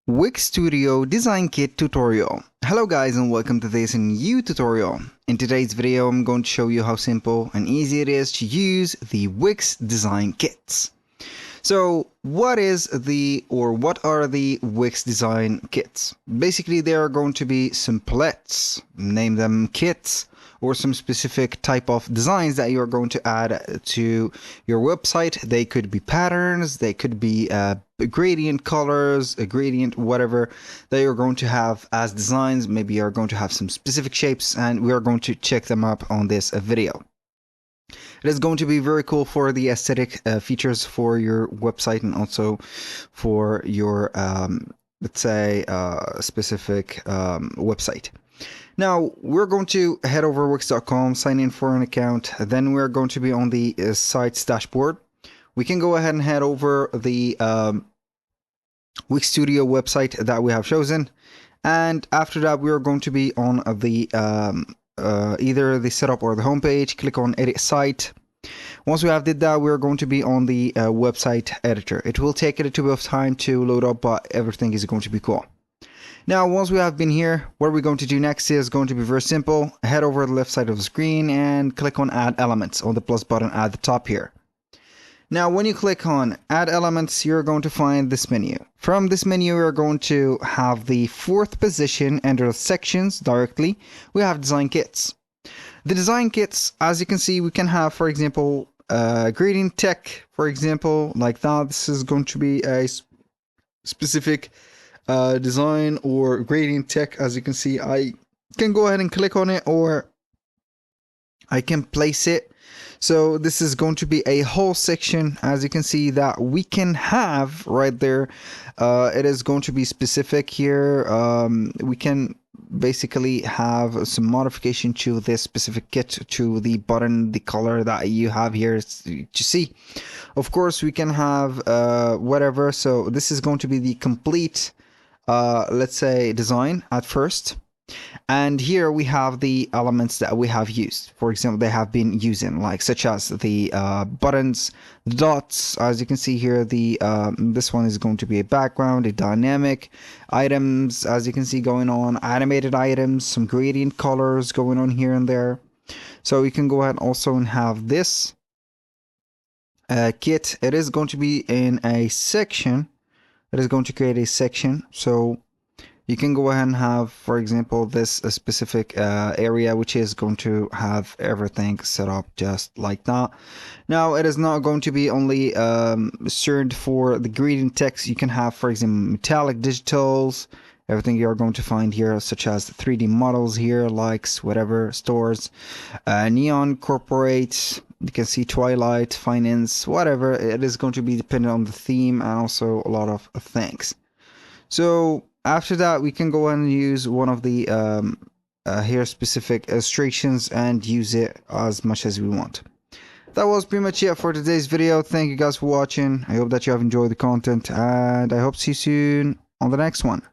Wix Studio Design Kit tutorial. Hello guys and welcome to this new tutorial. In today's video I'm going to show you how simple and easy it is to use the Wix Design Kits. So what are the Wix Design Kits? Basically they are going to be simplets, name them kits, or some specific type of designs that you're going to add to your website. They could be patterns, they could be gradient colors, a gradient, whatever that you're going to have as designs. Maybe you're going to have some specific shapes, and we are going to check them up on this video. It is going to be very cool for the aesthetic features for your website, and also for your let's say specific website. Now we're going to head over wix.com, sign in for an account, then we're going to be on the site's dashboard. We can go ahead and head over the Wix Studio website that we have chosen, and after that we are going to be on the either the setup or the homepage. Click on edit site. Once we have did that, we're going to be on the website editor. It will take a little bit of time to load up, but everything is going to be cool. Now once we have been here, what we're going to do next is going to be very simple. Head over to the left side of the screen and click on add elements on the plus button at the top here. Now when you click on add elements, you're going to find this menu. From this menu we're going to have the fourth position under the sections directly. We have design kits. The design kits, as you can see, we can have, for example, gradient tech, for example, like that. This is going to be a specific design or gradient tech. As you can see, I can go ahead and click on it, or I can place it. So this is going to be a whole section, as you can see, that we can have right there. It is going to be specific here. We can basically have some modification to this specific kit, to the button, the color that you have here to see. Of course we can have whatever. So this is going to be the complete let's say design at first, and here we have the elements that we have used. For example, they have been using, like such as the buttons, the dots. As you can see here, the this one is going to be a background, a dynamic items, as you can see, going on animated items, some gradient colors going on here and there. So you can go ahead also and have this kit. It is going to be in a section. It is going to create a section, so you can go ahead and have, for example, this specific area, which is going to have everything set up just like that. Now it is not going to be only served for the gradient text. You can have, for example, metallic digitals, everything you're going to find here, such as 3D models here, likes, whatever, stores, neon, corporate. You can see twilight, finance, whatever. It is going to be dependent on the theme and also a lot of things. So after that, we can go ahead and use one of the here specific illustrations and use it as much as we want. That was pretty much it for today's video. Thank you guys for watching. I hope that you have enjoyed the content, and I hope to see you soon on the next one.